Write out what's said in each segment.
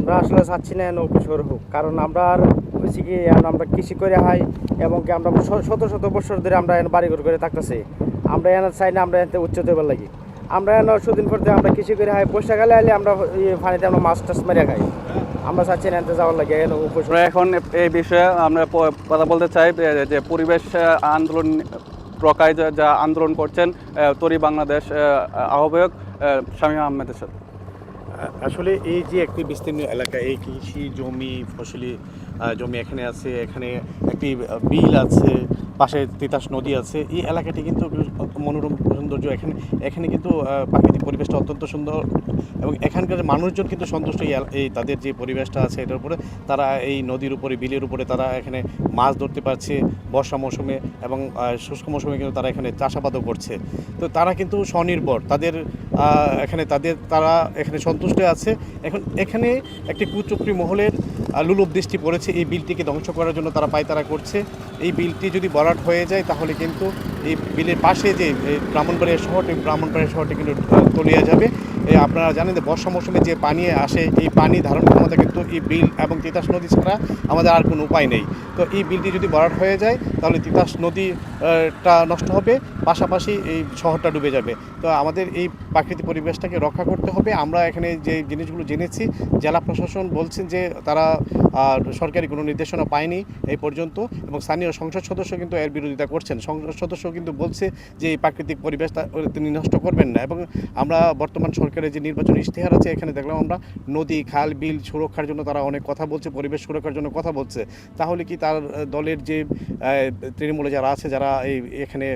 আমরা আসলে চাচ্ছি না এনে অপসর হোক, কারণ আমরা আর হয়েছি কি আমরা কৃষি করে হয় এবং কি আমরা শত শত বছর ধরে আমরা এনে বাড়িঘর করে থাকতেছি। আমরা এনে চাই না আমরা এতে উচ্চ দেবার লাগি। আমরা এনে সুদিন পর আমরা কৃষি করে হয়, বর্ষাকালে আইলে আমরা পানিতে আমরা মাছ টাছ মেরে খাই। আমরা চাচ্ছি না এতে যাওয়ার লাগে এনে উপসর। এখন এই বিষয়ে আমরা কথা বলতে চাই যে পরিবেশ আন্দোলন প্রকায় যা আন্দোলন করছেন তরি বাংলাদেশ আহ্বায়ক শামীম আহমেদের সাথে। আসলে এই যে একটি বিস্তীর্ণ এলাকা, এই কৃষি জমি ফসলি জমি এখানে আছে, এখানে একটি বিল আছে, পাশে তিতাস নদী আছে। এই এলাকাটি কিন্তু মনোরম সৌন্দর্য। এখানে কিন্তু প্রাকৃতিক পরিবেশটা অত্যন্ত সুন্দর এবং এখানকার মানুষজন কিন্তু সন্তুষ্ট এই তাদের যে পরিবেশটা আছে এটার উপরে। তারা এই নদীর উপরে, বিলের উপরে তারা এখানে মাছ ধরতে পারছে বর্ষা মৌসুমে, এবং শুষ্ক মৌসুমে কিন্তু তারা এখানে চাষাবাদও করছে। তো তারা কিন্তু স্বনির্ভর, তারা এখানে সন্তুষ্ট আছে। এখন এখানে একটি কুচক্রী মহলের লোলুপ দৃষ্টি পড়েছে এই বিলটিকে ধ্বংস করার জন্য, তারা পায়তারা করছে। এই বিলটি যদি ভরাট হয়ে যায় তাহলে কিন্তু এই বিলের পাশে যে ব্রাহ্মণবাড়িয়া শহরটি কিন্তু তলিয়ে যাবে। আপনারা জানেন যে বর্ষা মৌসুমে যে পানি আসে, এই পানি ধারণ ক্ষমতা কিন্তু এই বিল এবং তিতাস নদী ছাড়া আমাদের আর কোনো উপায় নেই। তো এই বিলটি যদি ভরাট হয়ে যায় তাহলে তিতাস নদীটা নষ্ট হবে, পাশাপাশি এই শহরটা ডুবে যাবে। তো আমাদের এই প্রাকৃতিক পরিবেশটাকে রক্ষা করতে হবে। আমরা এখানে যে জিনিসগুলো জেনেছি, জেলা প্রশাসন বলছেন যে তারা সরকারি কোনো নির্দেশনা পায়নি এই পর্যন্ত, এবং স্থানীয় সংসদ সদস্য কিন্তু এর বিরোধিতা করছেন। সংসদ সদস্য কিন্তু বলছে যে এই প্রাকৃতিক পরিবেশটা তিনি নষ্ট করবেন না। এবং আমরা বর্তমান সরকারের যে নির্বাচনী ইশতেহার আছে, এখানে দেখলাম আমরা নদী, খাল, বিল সুরক্ষার জন্য তারা অনেক কথা বলছে, পরিবেশ সুরক্ষার জন্য কথা বলছে। তাহলে কি তার দলের যে তৃণমূলে যারা আছে, যারা এখানে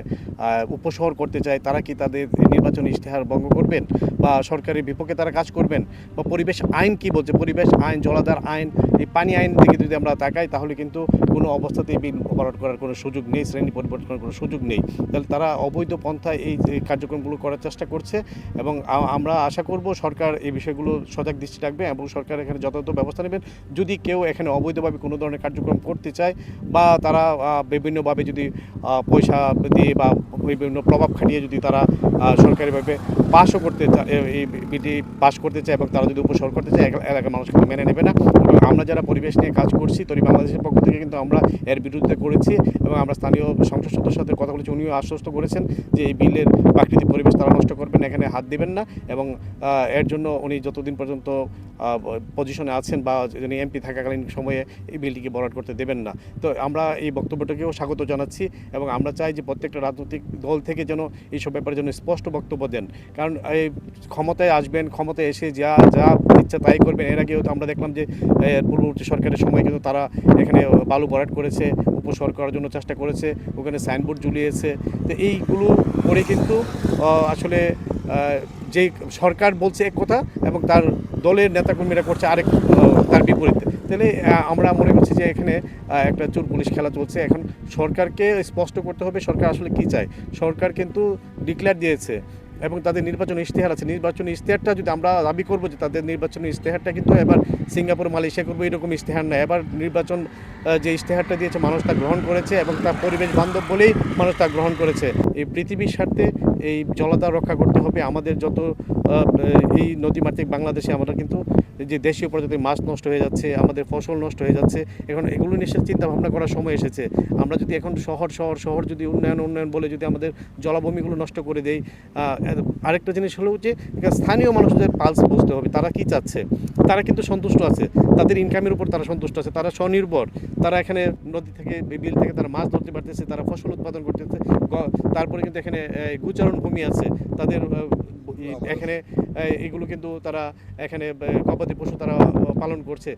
উপশহর করতে চায়, তারা কি তাদের নির্বাচনী ইশতেহার ভঙ্গ করবেন বা সরকারের বিপক্ষে তারা কাজ করবেন? বা পরিবেশ আইন কি বলছে, পরিবেশ আইন, জলাধার আইন, এই পানি আইন দিকে যদি আমরা তাকাই তাহলে কিন্তু কোনো অবস্থাতেই বিল ভরাট করার কোনো সুযোগ নেই, শ্রেণী পরিবর্তন করার কোনো সুযোগ নেই। তাহলে তারা অবৈধ পন্থায় এই কার্যক্রমগুলো করার চেষ্টা করছে, এবং আমরা আশা করব সরকার এই বিষয়গুলো সজাগ দৃষ্টি রাখবে এবং সরকার এখানে যথাযথ ব্যবস্থা নেবেন। যদি কেউ এখানে অবৈধভাবে কোনো ধরনের কার্যক্রম করতে চায় বা তারা বিভিন্নভাবে যদি পয়সা দিয়ে বা বিভিন্ন প্রভাব খাটিয়ে যদি তারা সরকারিভাবে পাশও করতে চায়, এই বিটি পাশ করতে চায় এবং তারা যদি উপসর করতে চায়, এলাকার মানুষ কিন্তু মেনে নেবে না। এবং আমরা যারা পরিবেশ নিয়ে কাজ করছি তরি বাংলাদেশের পক্ষ থেকে কিন্তু আমরা এর বিরুদ্ধে করেছি, এবং আমরা স্থানীয় সংসদ সদস্যের সাথে কথা বলেছি। উনিও আশ্বস্ত করেছেন যে এই বিলের প্রাকৃতিক পরিবেশ তারা নষ্ট করবেন, এখানে হাত দেবেন না, এবং এর জন্য উনি যতদিন পর্যন্ত পজিশনে আছেন বা যিনি এমপি থাকাকালীন সময়ে এই বিলটিকে ভরাট করতে দেবেন না। তো আমরা এই বক্তব্যটাকেও স্বাগত জানাচ্ছি, এবং আমরা চাই যে প্রত্যেকটা রাজনৈতিক দল থেকে যেন এইসব ব্যাপারে যেন স্পষ্ট বক্তব্য দেন। কারণ এই ক্ষমতায় আসবেন, ক্ষমতায় এসে যা যা ইচ্ছা তাই করবেন। এর আগেও তো আমরা দেখলাম যে পূর্ববর্তী সরকারের সময় কিন্তু তারা এখানে বালু ভরাট করেছে, উপসর করার জন্য চেষ্টা করেছে, ওখানে সাইনবোর্ড ঝুলিয়েছে। তো এইগুলো করে কিন্তু আসলে যে সরকার বলছে এক কথা এবং তার দলের নেতাকর্মীরা করছে আরেক, তার বিপরীতে। তাহলে আমরা মনে করছি যে এখানে একটা চোর পুলিশ খেলা চলছে। এখন সরকারকে স্পষ্ট করতে হবে সরকার আসলে কী চায়। সরকার কিন্তু ডিক্লেয়ার দিয়েছে এবং তাদের নির্বাচনী ইশতেহার আছে। নির্বাচনী ইশতেহারটা যদি আমরা দাবি করবো যে তাদের নির্বাচনী ইশতেহারটা কিন্তু এবার সিঙ্গাপুর, মালয়েশিয়া করবো এরকম ইশতেহার না। এবার নির্বাচন যে ইশতেহারটা দিয়েছে মানুষ তা গ্রহণ করেছে, এবং তার পরিবেশ বান্ধব বলেই মানুষ তা গ্রহণ করেছে। এই পৃথিবীর স্বার্থে এই জলাধার রক্ষা করতে হবে। আমাদের যত এই নদীমাতৃক বাংলাদেশে আমরা কিন্তু যে দেশীয় প্রজাতির মাছ নষ্ট হয়ে যাচ্ছে, আমাদের ফসল নষ্ট হয়ে যাচ্ছে, এখন এগুলো নিয়ে চিন্তা ভাবনা করার সময় এসেছে। আমরা যদি এখন শহর যদি উন্নয়ন বলে যদি আমাদের জলাভূমিগুলো নষ্ট করে দেই। আরেকটা জিনিস হলো যে স্থানীয় মানুষদের পালস বুঝতে হবে, তারা কি চাচ্ছে। তারা কিন্তু সন্তুষ্ট আছে, তাদের ইনকামের উপর তারা সন্তুষ্ট আছে, তারা স্বনির্ভর। তারা এখানে নদী থেকে, বিল থেকে তারা মাছ ধরতে পারতেছে, তারা ফসল উৎপাদন করতেছে। তারপরে কিন্তু এখানে গোচারণ ভূমি আছে তাদের, এখানে এগুলো কিন্তু তারা এখানে গবাদি পশু তারা পালন করছে।